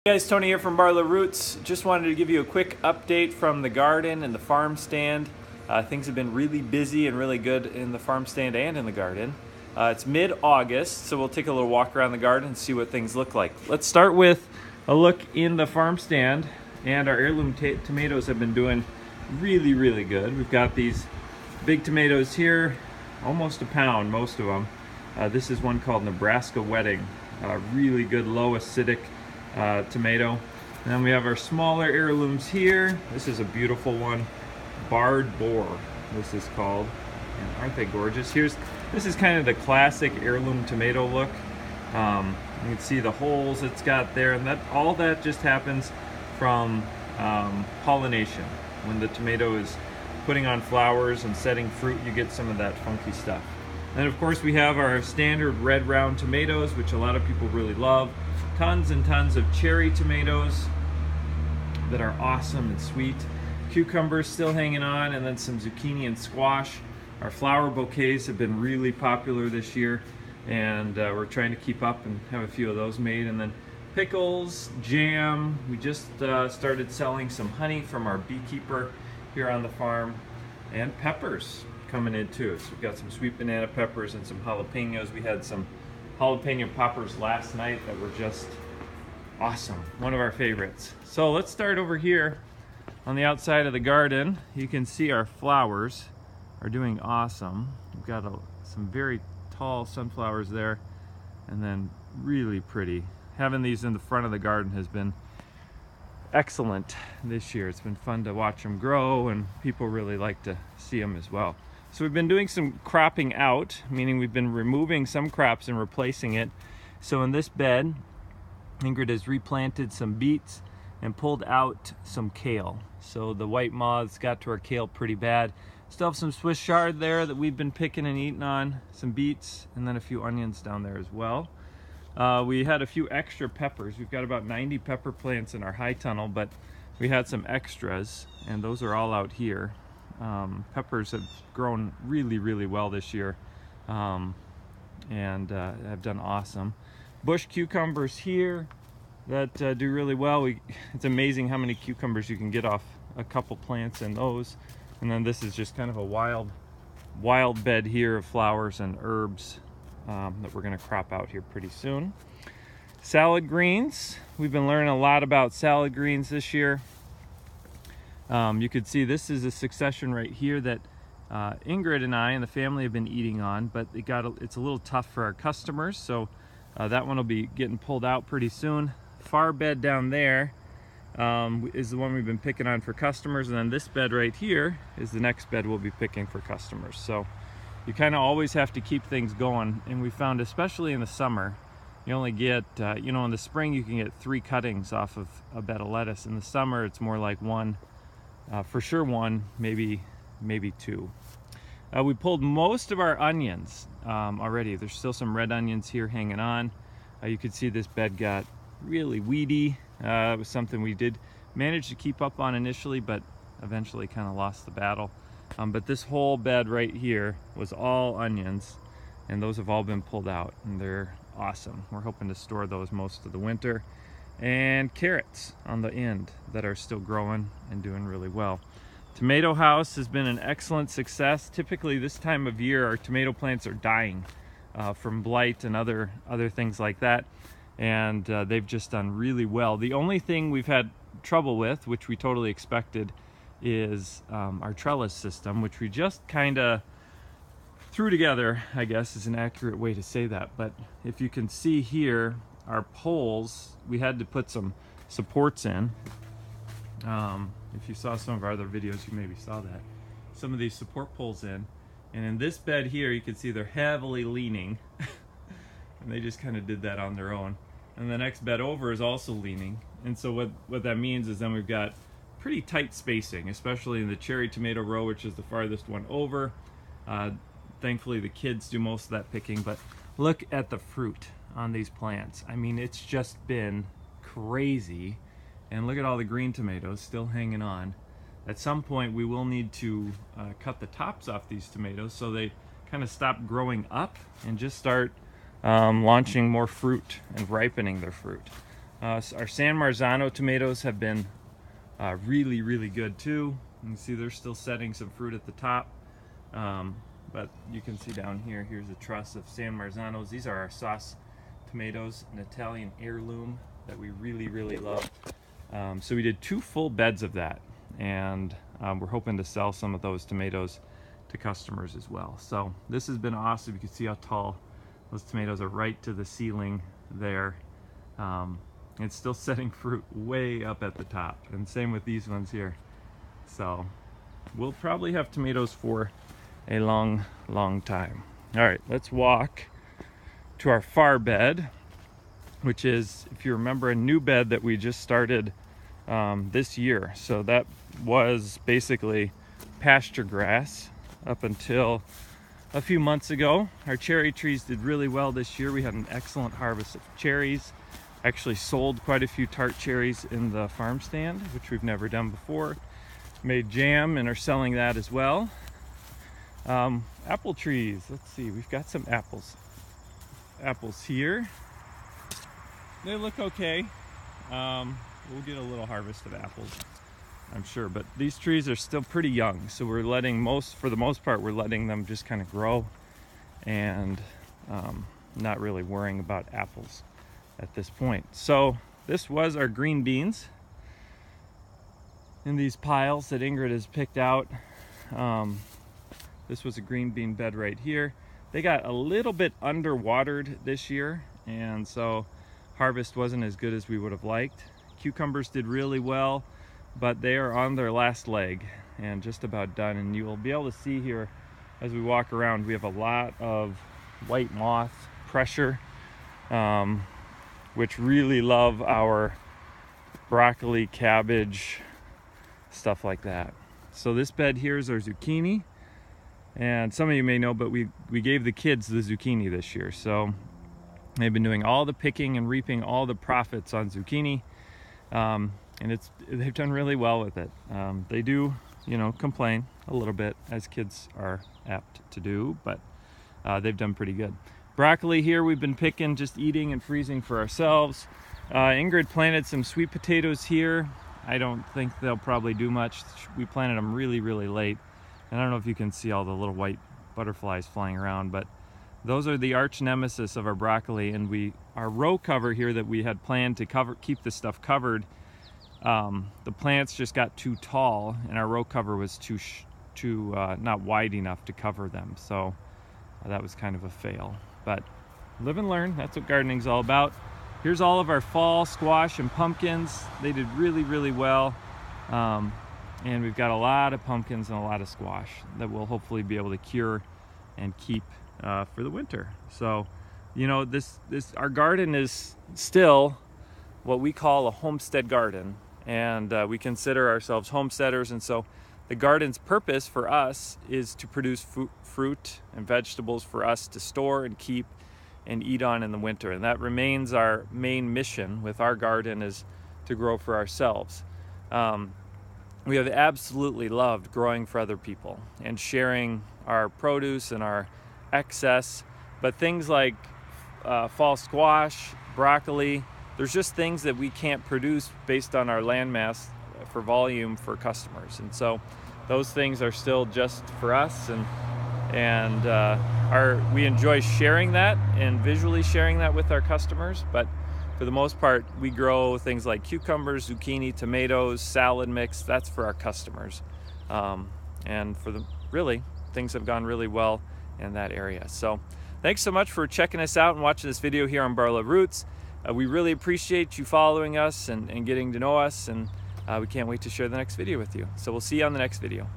Hey guys, Tony here from Barlow Roots. Just wanted to give you a quick update from the garden and the farm stand. Things have been really busy and really good in the farm stand and in the garden. It's mid-August, so we'll take a little walk around the garden and see what things look like. Let's start with a look in the farm stand, and our heirloom tomatoes have been doing really good. We've got these big tomatoes here, almost a pound, most of them. This is one called Nebraska Wedding, really good low acidic tomato. And then we have our smaller heirlooms here. This is a beautiful one, Barred Boar, this is called. And aren't they gorgeous? This is kind of the classic heirloom tomato look. You can see the holes it's got there, and all that just happens from pollination. When the tomato is putting on flowers and setting fruit, you get some of that funky stuff. And of course we have our standard red round tomatoes, which a lot of people really love. Tons and tons of cherry tomatoes that are awesome and sweet. Cucumbers still hanging on, and then some zucchini and squash. Our flower bouquets have been really popular this year, and we're trying to keep up and have a few of those made. And then pickles, jam. We just started selling some honey from our beekeeper here on the farm, and peppers coming in too. So we've got some sweet banana peppers and some jalapenos. We had some jalapeno poppers last night that were just awesome, one of our favorites. So let's start over here on the outside of the garden. You can see our flowers are doing awesome. We've got some very tall sunflowers there, and then really pretty. Having these in the front of the garden has been excellent this year. It's been fun to watch them grow, and people really like to see them as well. So we've been doing some cropping out, meaning we've been removing some crops and replacing it. So in this bed, Ingrid has replanted some beets and pulled out some kale. So the white moths got to our kale pretty bad. Still have some Swiss chard there that we've been picking and eating on, some beets, and then a few onions down there as well. We had a few extra peppers. We've got about 90 pepper plants in our high tunnel, but we had some extras, and those are all out here. Peppers have grown really well this year, and have done awesome. Bush cucumbers here that do really well. It's amazing how many cucumbers you can get off a couple plants in those. And then this is just kind of a wild bed here of flowers and herbs that we're going to crop out here pretty soon. Salad greens. We've been learning a lot about salad greens this year. You could see this is a succession right here that Ingrid and I and the family have been eating on, but it's a little tough for our customers, so that one will be getting pulled out pretty soon. Far bed down there is the one we've been picking on for customers, and then this bed right here is the next bed we'll be picking for customers. So you kind of always have to keep things going, and we found especially in the summer, you only get, in the spring you can get 3 cuttings off of a bed of lettuce. In the summer it's more like one. For sure one, maybe 2. We pulled most of our onions already. There's still some red onions here hanging on. You could see this bed got really weedy. It was something we did manage to keep up on initially, but eventually kind of lost the battle. But this whole bed right here was all onions, and those have all been pulled out, and they're awesome. We're hoping to store those most of the winter. And carrots on the end that are still growing and doing really well. Tomato house has been an excellent success. Typically this time of year our tomato plants are dying from blight and other things like that, and they've just done really well. The only thing we've had trouble with, which we totally expected, is our trellis system, which we just kind of threw together, I guess is an accurate way to say that. But if you can see here, our poles, we had to put some supports in. If you saw some of our other videos, you maybe saw that. Some of these support poles in. And in this bed here, you can see they're heavily leaning. And they just kind of did that on their own. And the next bed over is also leaning. And so what that means is then we've got pretty tight spacing, especially in the cherry tomato row, which is the farthest one over. Thankfully the kids do most of that picking, but look at the fruit on these plants. I mean, it's just been crazy. And look at all the green tomatoes still hanging on. At some point we will need to cut the tops off these tomatoes so they kind of stop growing up and just start launching more fruit and ripening their fruit. Our San Marzano tomatoes have been really, really good too. You can see they're still setting some fruit at the top. But you can see down here, here's a truss of San Marzanos. These are our sauce tomatoes, an Italian heirloom that we really, really love. So we did 2 full beds of that, and we're hoping to sell some of those tomatoes to customers as well. So this has been awesome. You can see how tall those tomatoes are, right to the ceiling there. It's still setting fruit way up at the top, and same with these ones here. So we'll probably have tomatoes for a long, long time. All right, let's walk to our far bed, which is, if you remember, a new bed that we just started this year. So that was basically pasture grass up until a few months ago. Our cherry trees did really well this year. We had an excellent harvest of cherries. Actually sold quite a few tart cherries in the farm stand, which we've never done before. Made jam and are selling that as well. Apple trees, let's see, we've got some apples here. They look okay. We'll get a little harvest of apples, I'm sure, but these trees are still pretty young, so we're letting for the most part, we're letting them just kind of grow, and not really worrying about apples at this point. So this was our green beans in these piles that Ingrid has picked out. This was a green bean bed right here. They got a little bit underwatered this year, and so harvest wasn't as good as we would have liked. Cucumbers did really well, but they are on their last leg and just about done. And you will be able to see here as we walk around, we have a lot of white moth pressure, which really love our broccoli, cabbage, stuff like that. So this bed here is our zucchini, and some of you may know, but we gave the kids the zucchini this year, so they've been doing all the picking and reaping all the profits on zucchini, and they've done really well with it. They do, complain a little bit, as kids are apt to do, but they've done pretty good. Broccoli here we've been picking, just eating and freezing for ourselves. Ingrid planted some sweet potatoes here. I don't think they'll probably do much. We planted them really, really late. And I don't know if you can see all the little white butterflies flying around, but those are the arch nemesis of our broccoli. And our row cover here that we had planned to keep the stuff covered, the plants just got too tall, and our row cover was not wide enough to cover them. So that was kind of a fail. But live and learn, that's what gardening's all about. Here's all of our fall squash and pumpkins. They did really, really well. And we've got a lot of pumpkins and a lot of squash that we'll hopefully be able to cure and keep for the winter. So, our garden is still what we call a homestead garden. And we consider ourselves homesteaders. And so the garden's purpose for us is to produce fruit and vegetables for us to store and keep and eat on in the winter. And that remains our main mission with our garden, is to grow for ourselves. We have absolutely loved growing for other people and sharing our produce and our excess, but things like fall squash, broccoli, there's just things that we can't produce based on our land mass for volume for customers. And so those things are still just for us, and we enjoy sharing that and visually sharing that with our customers. But for the most part, we grow things like cucumbers, zucchini, tomatoes, salad mix. That's for our customers. And things have gone really well in that area. So thanks so much for checking us out and watching this video here on Barlow Roots. We really appreciate you following us and getting to know us, and we can't wait to share the next video with you. So we'll see you on the next video.